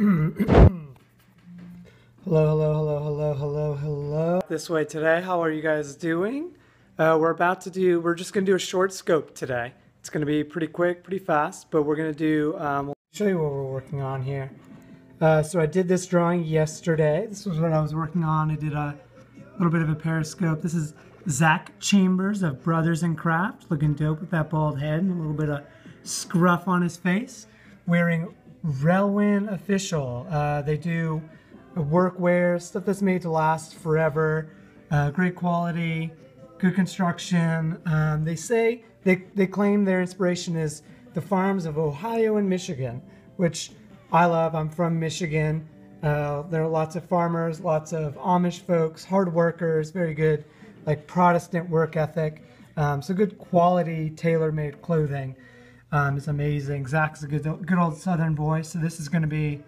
Hello, hello, hello, hello, hello, hello. This way today. How are you guys doing? We're just going to do a short scope today. It's going to be pretty quick, pretty fast, but we're going to do, we'll show you what we're working on here. So I did this drawing yesterday. This was what I was working on. I did a little bit of a Periscope. This is Zach Chambers of Brothers in Craft, looking dope with that bald head and a little bit of scruff on his face, wearing Relwen official. They do workwear, stuff that's made to last forever, great quality, good construction. They claim their inspiration is the farms of Ohio and Michigan, which I love. I'm from Michigan. There are lots of farmers, lots of Amish folks, hard workers, very good, like Protestant work ethic. So good quality, tailor-made clothing. It's amazing. Zach's a good old Southern boy, so this is going to be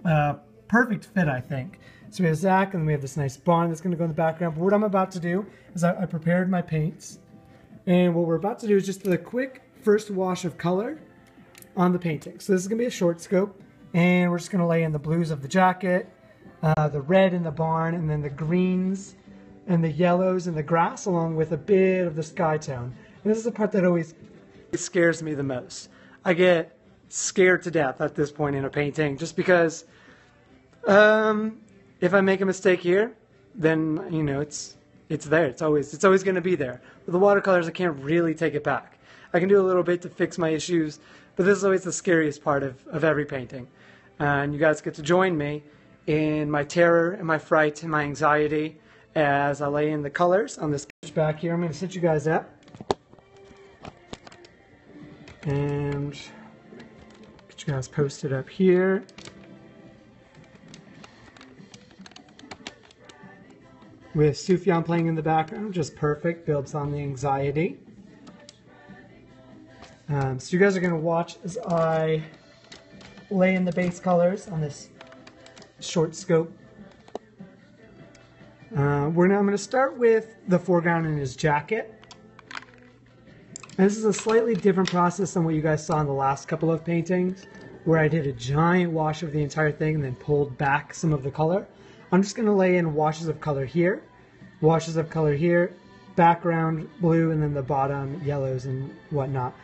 a perfect fit, I think. So we have Zach, and then we have this nice barn that's going to go in the background. But what I'm about to do is I prepared my paints, and what we're about to do is just a quick first wash of color on the painting. So this is going to be a short scope, and we're just going to lay in the blues of the jacket, the red in the barn, and then the greens and the yellows in the grass, along with a bit of the sky tone. And this is the part that always scares me the most. I get scared to death at this point in a painting, just because if I make a mistake here, then you know it's there. It's always going to be there. With the watercolors, I can't really take it back. I can do a little bit to fix my issues, but this is always the scariest part of every painting. And you guys get to join me in my terror and my fright and my anxiety as I lay in the colors on this back here. I'm going to set you guys up and get you guys posted up here. With Sufjan playing in the background, just perfect, builds on the anxiety. So you guys are going to watch as I lay in the base colors on this short scope. I'm going to start with the foreground in his jacket. And this is a slightly different process than what you guys saw in the last couple of paintings, where I did a giant wash of the entire thing and then pulled back some of the color. I'm just going to lay in washes of color here, background blue, and then the bottom yellows and whatnot.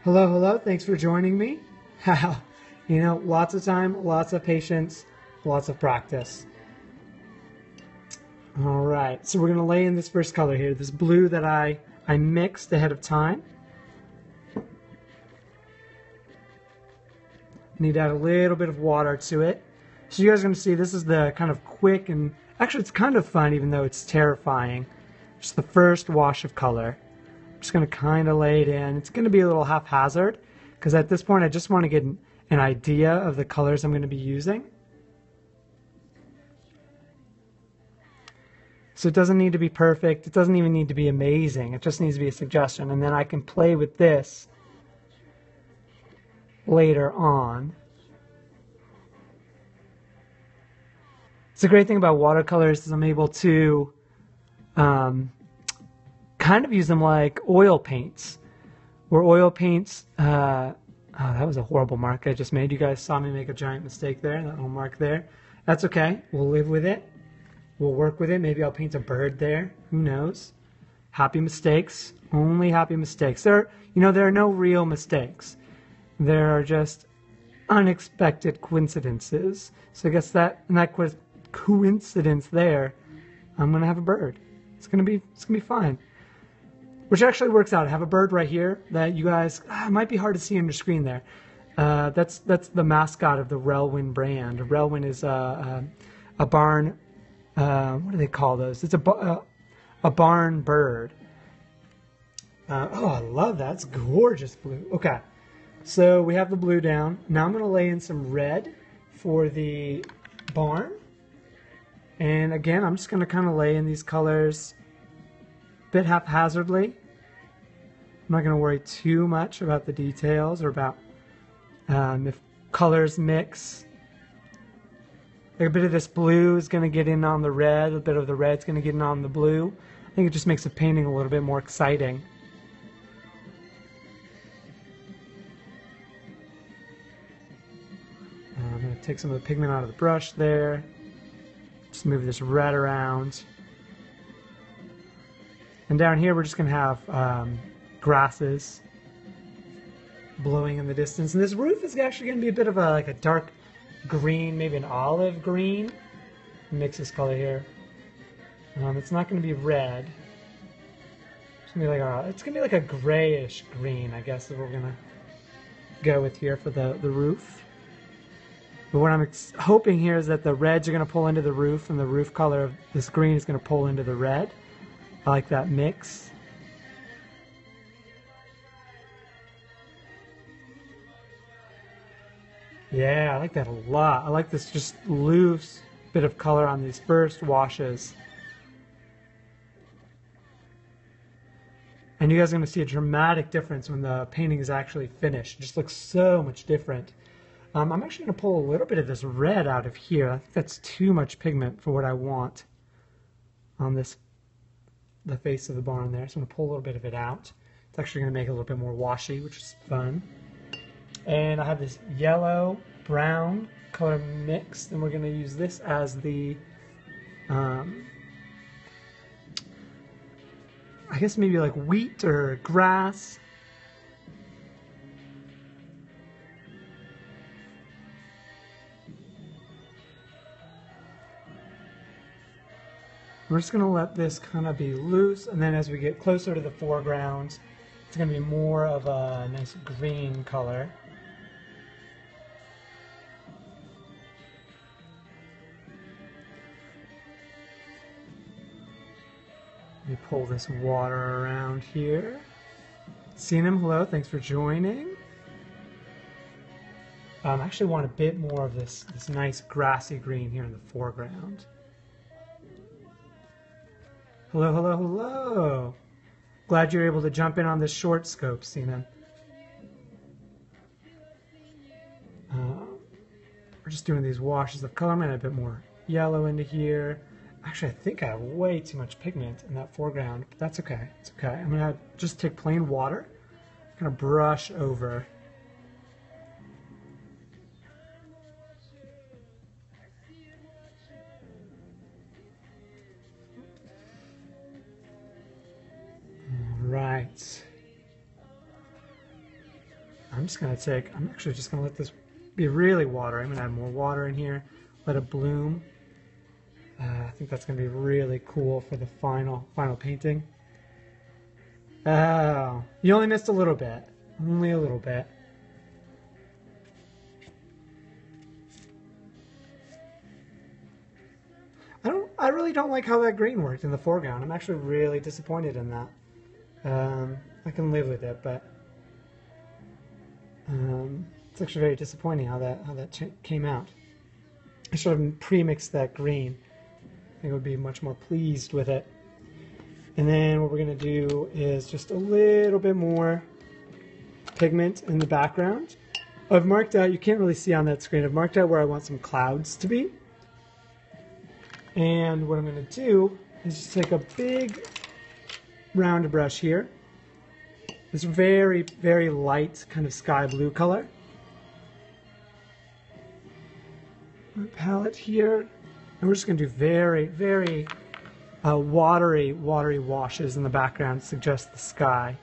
Hello, hello, thanks for joining me. You know, lots of time, lots of patience, lots of practice. All right, so we're going to lay in this first color here, this blue that I mixed ahead of time. Need to add a little bit of water to it. So you guys are going to see this is the kind of quick, and actually it's kind of fun even though it's terrifying. Just the first wash of color. I'm just going to kind of lay it in. It's going to be a little haphazard because at this point I just want to get an idea of the colors I'm going to be using. So it doesn't need to be perfect. It doesn't even need to be amazing. It just needs to be a suggestion. And then I can play with this later on. It's a great thing about watercolors is I'm able to kind of use them like oil paints. Where oil paints, oh, that was a horrible mark I just made. You guys saw me make a giant mistake there, that little mark there. That's okay. We'll live with it. We'll work with it. Maybe I'll paint a bird there. Who knows? Happy mistakes. Only happy mistakes. There are no real mistakes. There are just unexpected coincidences. So I guess that coincidence there, I'm gonna have a bird. It's gonna be fine. Which actually works out. I have a bird right here that you guys it might be hard to see on your screen there. That's the mascot of the Relwen brand. Relwen is a barn. What do they call those? It's a barn bird. Oh, I love that. It's gorgeous blue. Okay, so we have the blue down. Now I'm going to lay in some red for the barn. And again, I'm just going to kind of lay in these colors a bit haphazardly. I'm not going to worry too much about the details or about if colors mix. A bit of this blue is going to get in on the red, a bit of the red's going to get in on the blue. I think it just makes the painting a little bit more exciting. I'm going to take some of the pigment out of the brush there. Just move this red around. And down here we're just going to have grasses blowing in the distance. And this roof is actually going to be a bit of a, like a dark green, maybe an olive green. Mix this color here. It's not going to be red. It's going to be like a grayish green, I guess, is what we're going to go with here for the roof. But what I'm hoping here is that the reds are going to pull into the roof, and the roof color of this green is going to pull into the red. I like that mix. Yeah, I like that a lot. I like this just loose bit of color on these first washes. And you guys are going to see a dramatic difference when the painting is actually finished. It just looks so much different. I'm actually going to pull a little bit of this red out of here. I think that's too much pigment for what I want on the face of the barn there. So I'm going to pull a little bit of it out. It's actually going to make it a little bit more washy, which is fun. And I have this yellow, brown color mixed, and we're going to use this as the, I guess maybe like wheat or grass. We're just going to let this kind of be loose, and then as we get closer to the foreground, it's going to be more of a nice green color. Let me pull this water around here. Seenum, hello, thanks for joining. I actually want a bit more of this nice grassy green here in the foreground. Hello, hello, hello. Glad you're able to jump in on this short scope, Seenum. We're just doing these washes of color. I'm going to add a bit more yellow into here. Actually, I think I have way too much pigment in that foreground, but that's okay. It's okay. I'm going to just take plain water, kind of brush over. Right. I'm actually just going to let this be really watery. I'm going to add more water in here, let it bloom. I think that's going to be really cool for the final painting. Oh, you only missed a little bit. Only a little bit. I really don't like how that green worked in the foreground. I'm actually really disappointed in that. I can live with it, but it's actually very disappointing how that came out. I should have pre-mixed that green. I think I would be much more pleased with it. And then what we're going to do is just a little bit more pigment in the background. I've marked out, you can't really see on that screen, I've marked out where I want some clouds to be. And what I'm going to do is just take a big round brush here. This very, very light kind of sky blue color. My palette here. And we're just going to do very, very watery washes in the background to suggest the sky.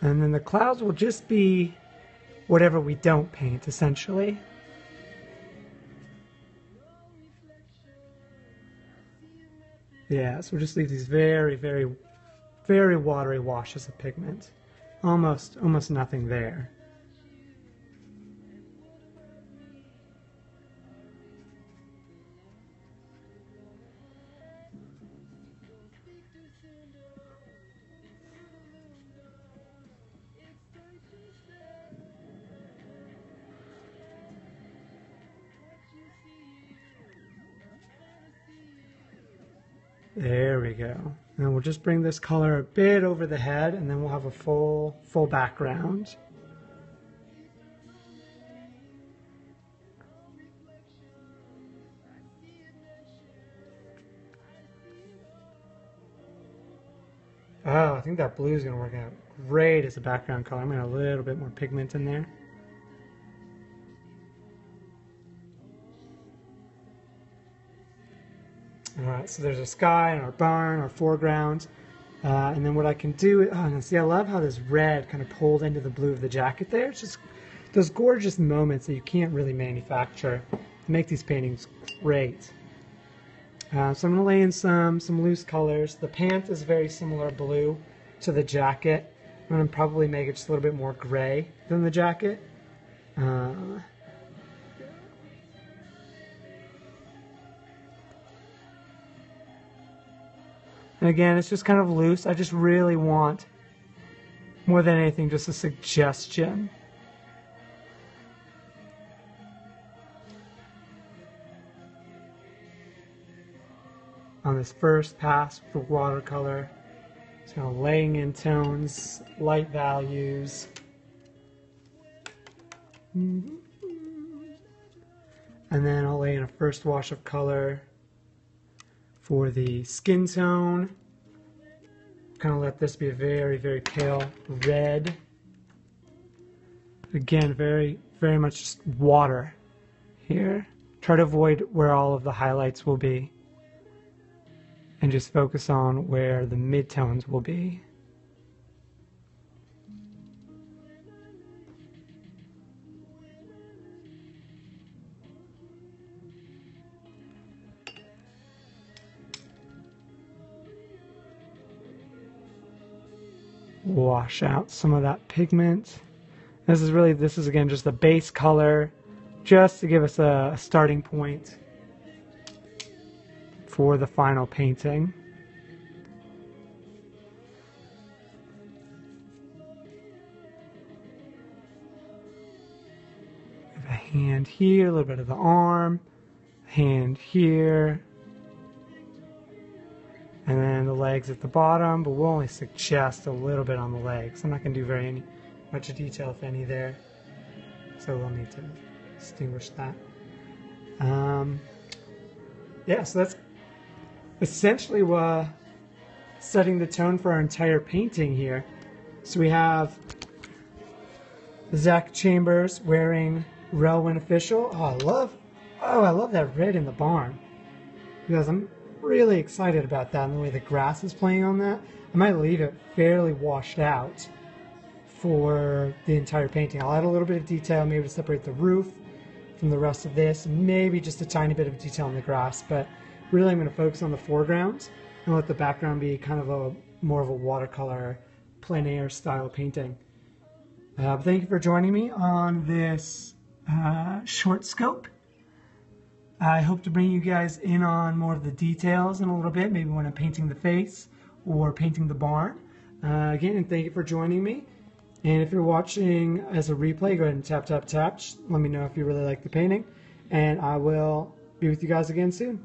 And then the clouds will just be whatever we don't paint, essentially. Yeah, so we'll just leave these very, very, very watery washes of pigment. Almost nothing there. There we go. And we'll just bring this color a bit over the head, and then we'll have a full background. Oh, I think that blue is going to work out great as a background color. I'm going to add a little bit more pigment in there. Alright, so there's a sky and our barn, our foreground. And then what I can do, and see, I love how this red kind of pulled into the blue of the jacket there. It's just those gorgeous moments that you can't really manufacture to make these paintings great. So I'm going to lay in some loose colors. The pant is very similar blue to the jacket. I'm going to probably make it just a little bit more gray than the jacket. And again, it's just kind of loose. I just really want, more than anything, just a suggestion. On this first pass for watercolor, just kind of laying in tones, light values. And then I'll lay in a first wash of color for the skin tone. Kind of let this be a very, very pale red. Again, very, very much just water here. Try to avoid where all of the highlights will be, and just focus on where the midtones will be. Wash out some of that pigment. This is again just the base color, just to give us a starting point for the final painting. A hand here, a little bit of the arm, hand here, and then the legs at the bottom, but we'll only suggest a little bit on the legs. I'm not going to do much detail, if any, there, so we'll need to distinguish that. Yeah, so that's essentially setting the tone for our entire painting here. So we have Zach Chambers wearing Relwen Official. I love that red in the barn, because I'm really excited about that and the way the grass is playing on that. I might leave it fairly washed out for the entire painting. I'll add a little bit of detail, maybe to separate the roof from the rest of this, maybe just a tiny bit of detail on the grass, but really I'm going to focus on the foreground and let the background be kind of more of a watercolor plein air style painting. Thank you for joining me on this short scope. I hope to bring you guys in on more of the details in a little bit, maybe when I'm painting the face or painting the barn. Again, thank you for joining me. And if you're watching as a replay, go ahead and tap. Let me know if you really like the painting. And I will be with you guys again soon.